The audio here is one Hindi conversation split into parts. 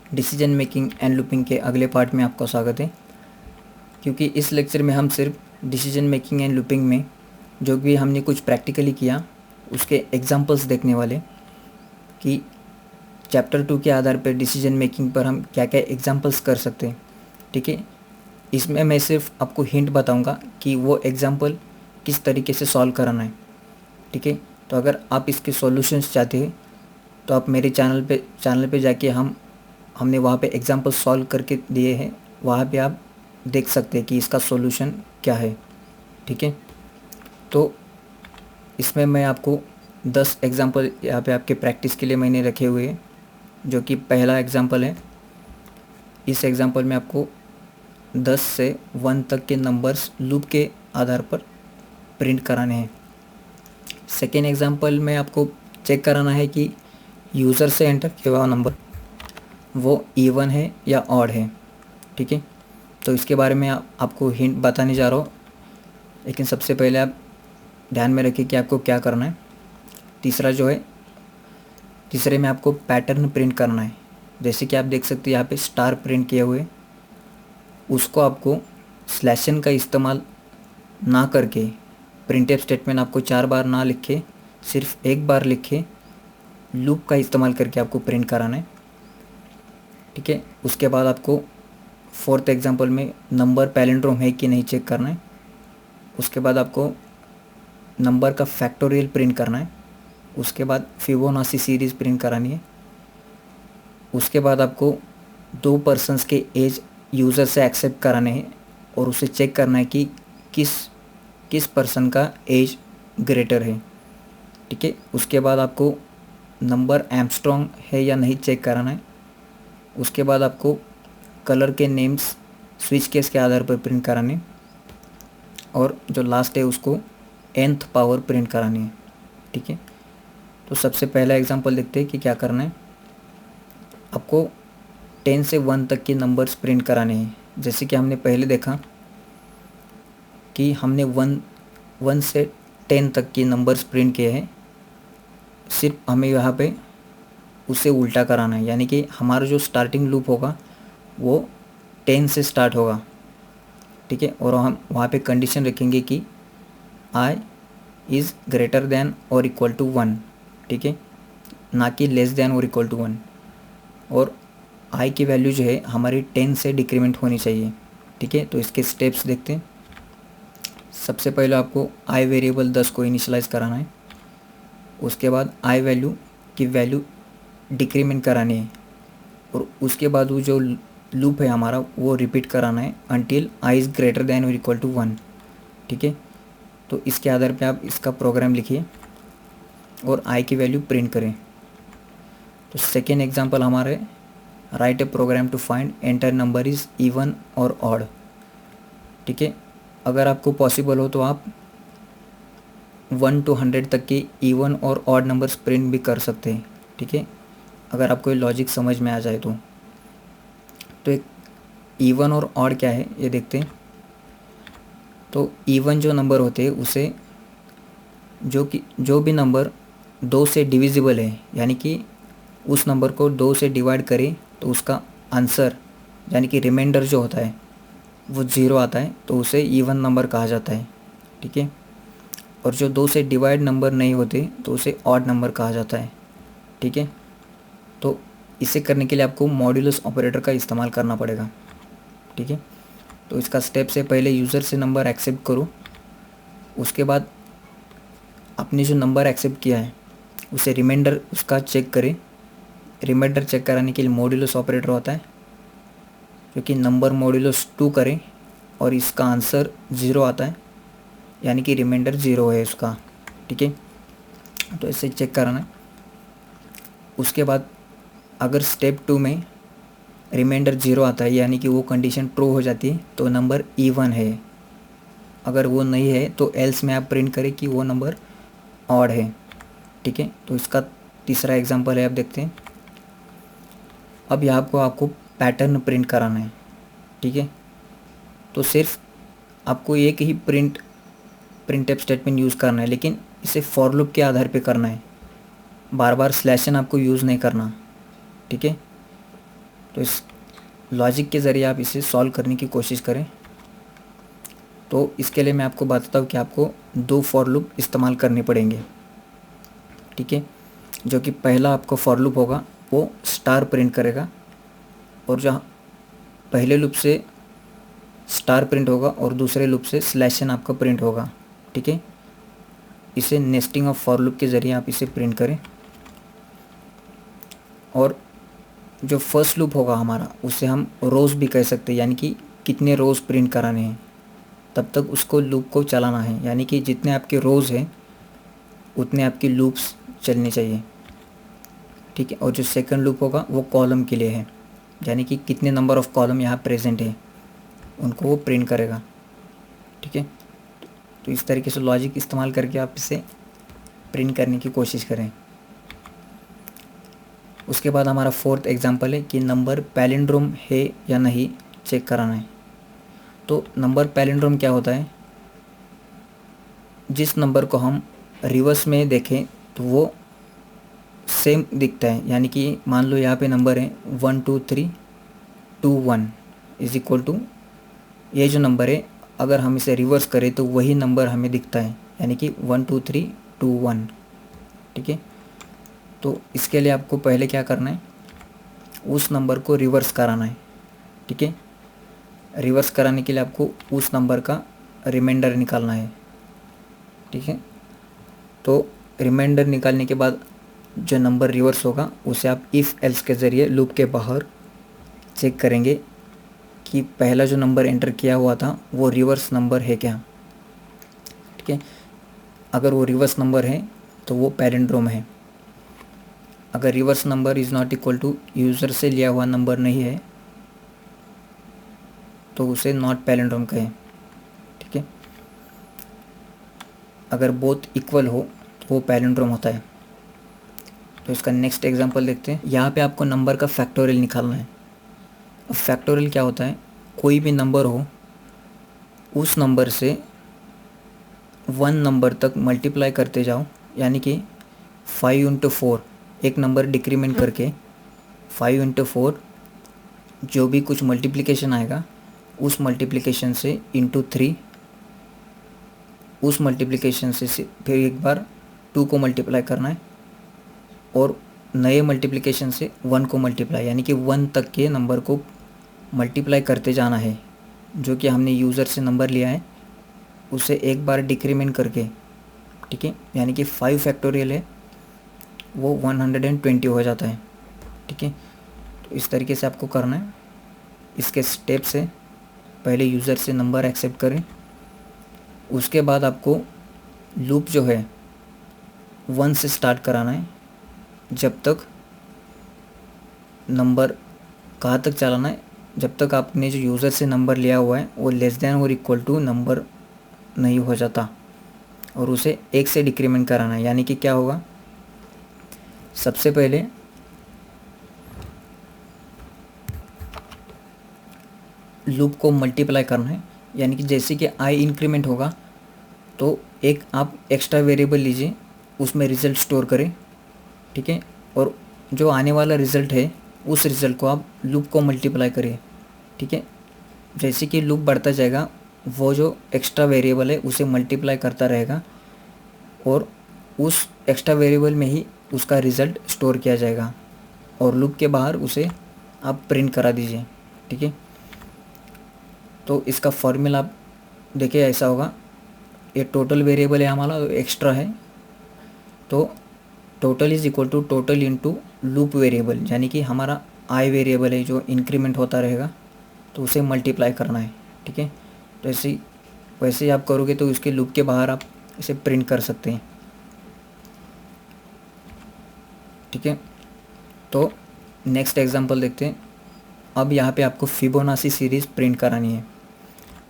डिसीजन मेकिंग एंड लूपिंग के अगले पार्ट में आपका स्वागत है। क्योंकि इस लेक्चर में हम सिर्फ डिसीजन मेकिंग एंड लूपिंग में जो भी हमने कुछ प्रैक्टिकली किया उसके एग्जांपल्स देखने वाले कि चैप्टर 2 के आधार पर डिसीजन मेकिंग पर हम क्या क्या एग्जांपल्स कर सकते हैं। ठीक है, इसमें मैं सिर्फ आपको हिंट बताऊंगा कि वो एग्जांपल किस तरीके से सॉल्व कराना है। ठीक है, तो अगर आप इसके सॉल्यूशंस चाहते हैं तो आप मेरे चैनल पे जाके हमने वहाँ पे एग्जांपल सॉल्व करके दिए हैं, वहाँ पे आप देख सकते हैं कि इसका सॉल्यूशन क्या है। ठीक है, तो इसमें मैं आपको 10 एग्जांपल यहाँ पे आपके प्रैक्टिस के लिए मैंने रखे हुए हैं। जो कि पहला एग्जांपल है, इस एग्जांपल में आपको 10 से 1 तक के नंबर्स लूप के आधार पर प्रिंट कराने हैं। सेकेंड एग्जांपल में आपको चेक कराना है कि यूज़र से एंटर किया हुआ नंबर वो इवन है या ऑड है। ठीक है, तो इसके बारे में आपको हिंट बताने जा रहा हूँ, लेकिन सबसे पहले आप ध्यान में रखिए कि आपको क्या करना है। तीसरे में आपको पैटर्न प्रिंट करना है। जैसे कि आप देख सकते हैं यहाँ पे स्टार प्रिंट किए हुए, उसको आपको स्लैशन का इस्तेमाल ना करके प्रिंटफ स्टेटमेंट आपको 4 बार ना लिखे, सिर्फ एक बार लिखे, लूप का इस्तेमाल करके आपको प्रिंट कराना है। ठीक है, उसके बाद आपको फोर्थ एग्जांपल में नंबर पैलिंड्रोम है कि नहीं चेक करना है। उसके बाद आपको नंबर का फैक्टोरियल प्रिंट करना है। उसके बाद फिबोनाची सीरीज़ प्रिंट करानी है। उसके बाद आपको 2 पर्सन्स के एज यूज़र से एक्सेप्ट कराने हैं और उसे चेक करना है कि किस पर्सन का एज ग्रेटर है। ठीक है, उसके बाद आपको नंबर आर्मस्ट्रॉन्ग है या नहीं चेक कराना है। उसके बाद आपको कलर के नेम्स स्विच केस के आधार पर प्रिंट कराने, और जो लास्ट है उसको nth पावर प्रिंट करानी है। ठीक है, तो सबसे पहला एग्जांपल देखते हैं कि क्या करना है। आपको 10 से 1 तक के नंबर्स प्रिंट कराने हैं। जैसे कि हमने पहले देखा कि हमने 1 से 10 तक के नंबर्स प्रिंट किए हैं, सिर्फ हमें यहाँ पे उसे उल्टा कराना है। यानी कि हमारा जो स्टार्टिंग लूप होगा वो 10 से स्टार्ट होगा। ठीक है, और हम वहाँ पे कंडीशन रखेंगे कि i इज़ ग्रेटर दैन और इक्वल टू 1। ठीक है, ना कि लेस दैन और इक्वल टू 1। और i की वैल्यू जो है हमारी 10 से डिक्रीमेंट होनी चाहिए। ठीक है, तो इसके स्टेप्स देखते हैं। सबसे पहले आपको i वेरिएबल 10 को इनिशियलाइज़ कराना है। उसके बाद i वैल्यू की वैल्यू डिक्रीमेंट करानी है, और उसके बाद वो जो लूप है हमारा वो रिपीट कराना है until i is greater than और इक्वल टू 1। ठीक है, तो इसके आधार पे आप इसका प्रोग्राम लिखिए और i की वैल्यू प्रिंट करें। तो सेकेंड एग्जांपल हमारा है, write a program to find enter number is even और ऑड। ठीक है, अगर आपको पॉसिबल हो तो आप 1 to 100 तक के इवन और ऑड नंबर्स प्रिंट भी कर सकते हैं। ठीक है, अगर आपको ये लॉजिक समझ में आ जाए तो एक इवन और ऑड क्या है ये देखते हैं। तो इवन जो नंबर होते हैं उसे जो भी नंबर 2 से डिविजिबल है, यानी कि उस नंबर को 2 से डिवाइड करें तो उसका आंसर यानी कि रिमाइंडर जो होता है वो 0 आता है, तो उसे इवन नंबर कहा जाता है। ठीक है, और जो 2 से डिवाइड नंबर नहीं होते तो उसे ऑड नंबर कहा जाता है। ठीक है, तो इसे करने के लिए आपको मॉड्यूलस ऑपरेटर का इस्तेमाल करना पड़ेगा। ठीक है, तो इसका स्टेप से पहले यूज़र से नंबर एक्सेप्ट करो। उसके बाद आपने जो नंबर एक्सेप्ट किया है उसे रिमाइंडर उसका चेक करें। रिमाइंडर चेक कराने के लिए मॉड्यूलस ऑपरेटर होता है, क्योंकि नंबर मॉड्यूलस 2 करें और इसका आंसर 0 आता है, यानी कि रिमाइंडर 0 है उसका। ठीक है, तो इसे चेक कराना है। उसके बाद अगर स्टेप 2 में रिमाइंडर 0 आता है यानी कि वो कंडीशन ट्रू हो जाती है तो नंबर इवन है। अगर वो नहीं है तो एल्स में आप प्रिंट करें कि वो नंबर ऑड है। ठीक है, तो इसका तीसरा एग्जांपल है, आप देखते हैं। अब यहाँ को आपको पैटर्न प्रिंट कराना है। ठीक है, तो सिर्फ आपको एक ही प्रिंटफ स्टेटमेंट यूज़ करना है, लेकिन इसे फॉर लूप के आधार पे करना है। बार बार स्लैशन आपको यूज़ नहीं करना। ठीक है, तो इस लॉजिक के ज़रिए आप इसे सॉल्व करने की कोशिश करें। तो इसके लिए मैं आपको बताता हूँ कि आपको 2 फॉर लूप इस्तेमाल करने पड़ेंगे, ठीक है। जो कि पहला आपको फॉर लूप होगा वो स्टार प्रिंट करेगा, और जहाँ पहले लूप से स्टार प्रिंट होगा और दूसरे लूप से स्लैश n आपका प्रिंट होगा, ठीक है। इसे नेस्टिंग ऑफ फॉर लूप के ज़रिए आप इसे प्रिंट करें। और जो फर्स्ट लूप होगा हमारा उसे हम रोज़ भी कह सकते हैं, यानी कि कितने रोज़ प्रिंट कराने हैं तब तक उसको लूप को चलाना है, यानी कि जितने आपके रोज़ हैं उतने आपकी लूप्स चलनी चाहिए, ठीक है। और जो सेकंड लूप होगा वो कॉलम के लिए है, यानी कि कितने नंबर ऑफ़ कॉलम यहाँ प्रेजेंट है उनको वो प्रिंट करेगा, ठीक है। तो इस तरीके से लॉजिक इस्तेमाल करके आप इसे प्रिंट करने की कोशिश करें। उसके बाद हमारा फोर्थ एग्जांपल है कि नंबर पैलिंड्रोम है या नहीं चेक कराना है। तो नंबर पैलिंड्रोम क्या होता है, जिस नंबर को हम रिवर्स में देखें तो वो सेम दिखता है, यानी कि मान लो यहाँ पे नंबर है 1 2 3 2 1 इज इक्वल टू, ये जो नंबर है अगर हम इसे रिवर्स करें तो वही नंबर हमें दिखता है, यानी कि 1 2 3 2 1, ठीक है। तो इसके लिए आपको पहले क्या करना है, उस नंबर को रिवर्स कराना है, ठीक है। रिवर्स कराने के लिए आपको उस नंबर का रिमाइंडर निकालना है, ठीक है। तो रिमाइंडर निकालने के बाद जो नंबर रिवर्स होगा उसे आप इफ़ एल्स के ज़रिए लूप के बाहर चेक करेंगे कि पहला जो नंबर एंटर किया हुआ था वो रिवर्स नंबर है क्या, ठीक है। अगर वो रिवर्स नंबर है तो वो पैलिंड्रोम है। अगर reverse number is not equal to user से लिया हुआ नंबर नहीं है तो उसे नॉट पैलिंड्रोम कहें, ठीक है। अगर बोथ इक्वल हो तो वो पैलिंड्रोम होता है। तो इसका नेक्स्ट एग्जांपल देखते हैं। यहाँ पे आपको नंबर का फैक्टोरियल निकालना है। अब फैक्टोरियल क्या होता है, कोई भी नंबर हो उस नंबर से 1 नंबर तक मल्टीप्लाई करते जाओ, यानी कि 5 × 4 एक नंबर डिक्रीमेंट करके 5 × 4 जो भी कुछ मल्टीप्लिकेशन आएगा उस मल्टीप्लिकेशन से इंटू 3, उस मल्टीप्लिकेशन से फिर एक बार 2 को मल्टीप्लाई करना है और नए मल्टीप्लिकेशन से 1 को मल्टीप्लाई, यानी कि 1 तक के नंबर को मल्टीप्लाई करते जाना है। जो कि हमने यूज़र से नंबर लिया है उसे एक बार डिक्रीमेंट करके, ठीक है, यानी कि 5 फैक्टोरियल है वो 120 हो जाता है, ठीक है। तो इस तरीके से आपको करना है। इसके स्टेप्स है, पहले यूज़र से नंबर एक्सेप्ट करें, उसके बाद आपको लूप जो है 1 से स्टार्ट कराना है, जब तक नंबर कहाँ तक चलाना है, जब तक आपने जो यूज़र से नंबर लिया हुआ है वो लेस देन और इक्वल टू नंबर नहीं हो जाता, और उसे 1 से डिक्रीमेंट कराना है। यानी कि क्या होगा, सबसे पहले लूप को मल्टीप्लाई करना है, यानी कि जैसे कि i इंक्रीमेंट होगा तो एक आप एक्स्ट्रा वेरिएबल लीजिए, उसमें रिज़ल्ट स्टोर करें, ठीक है। और जो आने वाला रिज़ल्ट है उस रिज़ल्ट को आप लूप को मल्टीप्लाई करिए, ठीक है। जैसे कि लूप बढ़ता जाएगा वो जो एक्स्ट्रा वेरिएबल है उसे मल्टीप्लाई करता रहेगा और उस एक्स्ट्रा वेरिएबल में ही उसका रिज़ल्ट स्टोर किया जाएगा और लूप के बाहर उसे आप प्रिंट करा दीजिए, ठीक है। तो इसका फॉर्मूला आप देखिए ऐसा होगा, ये टोटल वेरिएबल है हमारा, एक्स्ट्रा है, तो total is equal to total into loop variable, यानी कि हमारा आई वेरिएबल है जो इंक्रीमेंट होता रहेगा तो उसे मल्टीप्लाई करना है, ठीक है। तो वैसे ही आप करोगे तो इसके लूप के बाहर आप इसे प्रिंट कर सकते हैं, ठीक है। तो नेक्स्ट एग्जांपल देखते हैं। अब यहाँ पे आपको फिबोनाची सीरीज़ प्रिंट करानी है।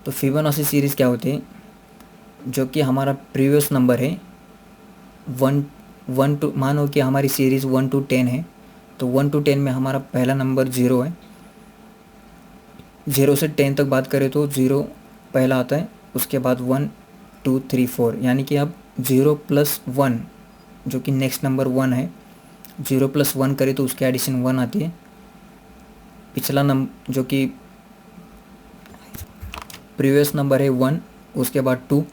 तो फिबोनाची सीरीज़ क्या होती है, जो कि हमारा प्रीवियस नंबर है 1 टू, मानो कि हमारी सीरीज़ 1 to 10 है, तो 1 to 10 में हमारा पहला नंबर 0 है। 0 से 10 तक बात करें तो 0 पहला आता है, उसके बाद 1 2 3 4, यानी कि अब 0 + 1 जो कि नेक्स्ट नंबर 1 है, 0 + 1 करें तो उसकी एडिशन 1 आती है, पिछला नंबर जो कि प्रीवियस नंबर है 1, उसके बाद 2,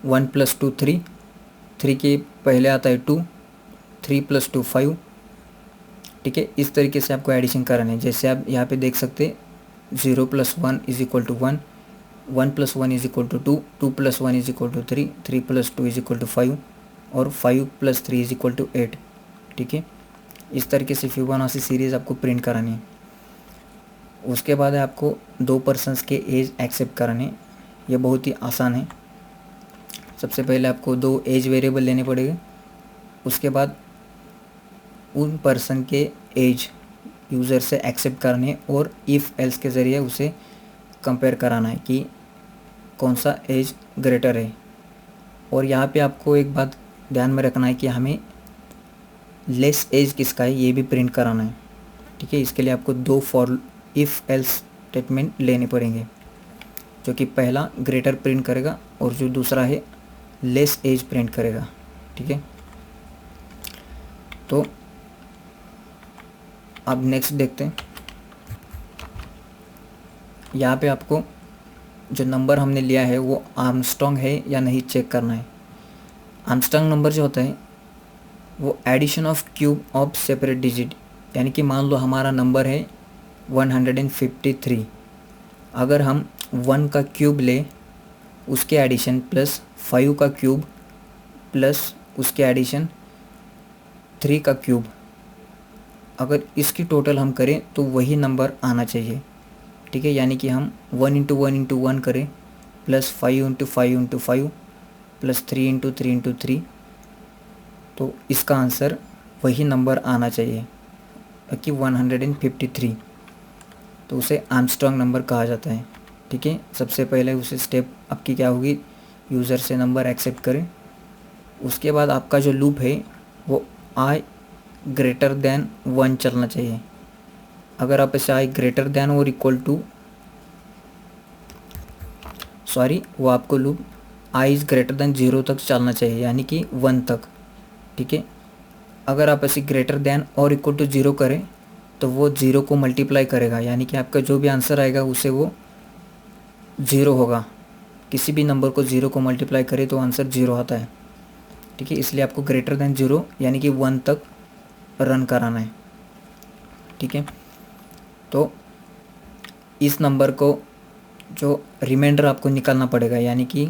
1 + 2 3, 3 के पहले आता है 2, 3 + 2 5। ठीक है, इस तरीके से आपको एडिशन कराना है। जैसे आप यहाँ पे देख सकते 0 + 1 = 1, 1 + 1 = 2, 2 + 1 = 3, 3 + 2 = 5 और 5 + 3 = 8। ठीक है, इस तरीके से फिबोनाची सीरीज़ आपको प्रिंट करानी है। उसके बाद है आपको 2 पर्सन्स के एज एक्सेप्ट कराने। ये बहुत ही आसान है। सबसे पहले आपको 2 एज वेरिएबल लेने पड़ेंगे। उसके बाद उन पर्सन के एज यूज़र से एक्सेप्ट करने और इफ़ एल्स के ज़रिए उसे कंपेयर कराना है कि कौन सा एज ग्रेटर है। और यहाँ पे आपको एक बात ध्यान में रखना है कि हमें लेस एज किसका है ये भी प्रिंट कराना है। ठीक है, इसके लिए आपको 2 फॉर इफ़ एल्स स्टेटमेंट लेने पड़ेंगे, जो कि पहला ग्रेटर प्रिंट करेगा और जो दूसरा है लेस एज प्रिंट करेगा। ठीक है, तो अब नेक्स्ट देखते हैं। यहाँ पे आपको जो नंबर हमने लिया है वो आर्मस्ट्रॉन्ग है या नहीं चेक करना है। आर्मस्ट्रॉन्ग नंबर जो होता है वो addition of cube of separate digit, यानी कि मान लो हमारा नंबर है 153। अगर हम 1 का क्यूब ले उसके एडिशन प्लस 5 का क्यूब प्लस उसके एडिशन 3 का क्यूब, अगर इसकी टोटल हम करें तो वही नंबर आना चाहिए। ठीक है, यानी कि हम 1 × 1 × 1 करें प्लस 5 × 5 × 5 प्लस 3 × 3 × 3, तो इसका आंसर वही नंबर आना चाहिए कि 153। तो उसे आर्मस्ट्रॉन्ग नंबर कहा जाता है। ठीक है, सबसे पहले उसे स्टेप आपकी क्या होगी, यूज़र से नंबर एक्सेप्ट करें। उसके बाद आपका जो लूप है वो i > 1 चलना चाहिए। अगर आप इसे i > वो आपको लूप i > 0 तक चलना चाहिए, यानी कि 1 तक। ठीक है, अगर आप इसे > 0 करें तो वो 0 को मल्टीप्लाई करेगा, यानी कि आपका जो भी आंसर आएगा उसे वो 0 होगा। किसी भी नंबर को 0 को मल्टीप्लाई करे तो आंसर 0 आता है। ठीक है, इसलिए आपको > 0 यानी कि 1 तक रन कराना है। ठीक है, तो इस नंबर को जो रिमाइंडर आपको निकालना पड़ेगा, यानी कि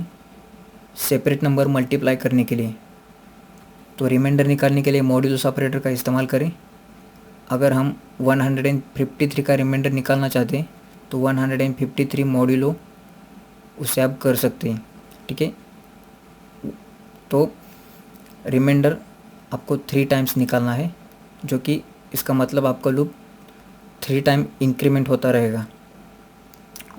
सेपरेट नंबर मल्टीप्लाई करने के लिए, तो रिमाइंडर निकालने के लिए मॉड्यूलस ऑपरेटर का इस्तेमाल करें। अगर हम 153 का रिमाइंडर निकालना चाहते हैं तो 153 मॉड्यूलो उसे आप कर सकते हैं। ठीक है, तो रिमाइंडर आपको 3 टाइम्स निकालना है, जो कि इसका मतलब आपका लूप 3 टाइम इंक्रीमेंट होता रहेगा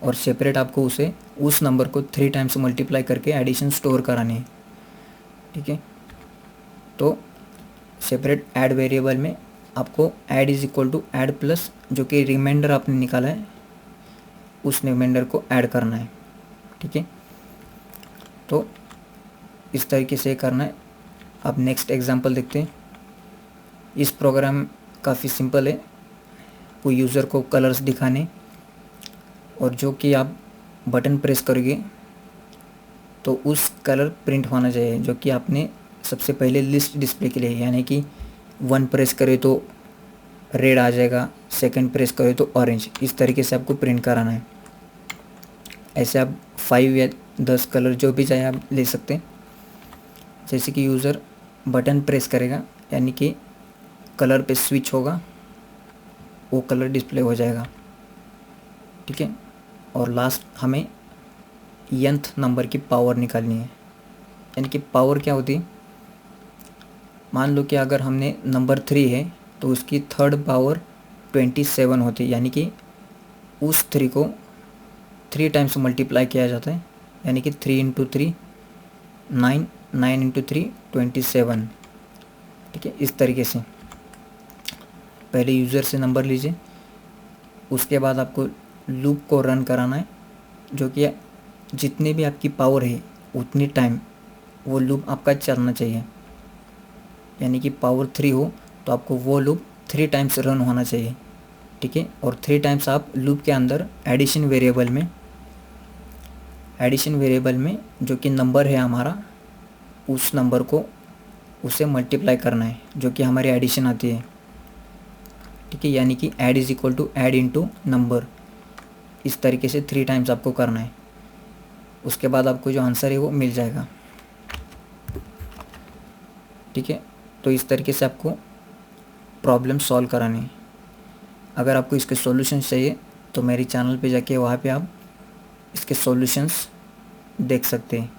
और सेपरेट आपको उसे उस नंबर को 3 टाइम्स मल्टीप्लाई करके एडिशन स्टोर करानी है। ठीक है, तो सेपरेट ऐड वेरिएबल में आपको ऐड = ऐड प्लस जो कि रिमाइंडर आपने निकाला है उस रिमाइंडर को ऐड करना है। ठीक है, तो इस तरीके से करना है। अब नेक्स्ट एग्जांपल देखते हैं। इस प्रोग्राम काफ़ी सिंपल है, वो यूज़र को कलर्स दिखाने और जो कि आप बटन प्रेस करोगे तो उस कलर प्रिंट होना चाहिए जो कि आपने सबसे पहले लिस्ट डिस्प्ले के लिए, यानी कि 1 प्रेस करे तो रेड आ जाएगा, सेकंड प्रेस करे तो ऑरेंज, इस तरीके से आपको प्रिंट कराना है। ऐसे आप 5 या 10 कलर जो भी चाहे आप ले सकते हैं। जैसे कि यूज़र बटन प्रेस करेगा यानी कि कलर पे स्विच होगा, वो कलर डिस्प्ले हो जाएगा। ठीक है, और लास्ट हमें nth नंबर की पावर निकालनी है। यानी कि पावर क्या होती है, मान लो कि अगर हमने नंबर 3 है तो उसकी थर्ड पावर 27 होती है, यानी कि उस 3 को 3 टाइम्स मल्टीप्लाई किया जाता है, यानी कि 3 × 3 9, 9 × 3 27। ठीक है, इस तरीके से पहले यूज़र से नंबर लीजिए, उसके बाद आपको लूप को रन कराना है, जो कि जितनी भी आपकी पावर है उतनी टाइम वो लूप आपका चलना चाहिए। यानी कि पावर 3 हो तो आपको वो लूप 3 टाइम्स रन होना चाहिए। ठीक है। और 3 टाइम्स आप लूप के अंदर एडिशन वेरिएबल में जो कि नंबर है हमारा, उस नंबर को उसे मल्टीप्लाई करना है जो कि हमारी एडिशन आती है, ठीक है। यानी कि add is equal to add into number, इस तरीके से 3 टाइम्स आपको करना है। उसके बाद आपको जो आंसर है वो मिल जाएगा, ठीक है। तो इस तरीके से आपको प्रॉब्लम सॉल्व करानी है। अगर आपको इसके सॉल्यूशंस चाहिए तो मेरे चैनल पे जाके वहाँ पे आप इसके सॉल्यूशंस देख सकते हैं।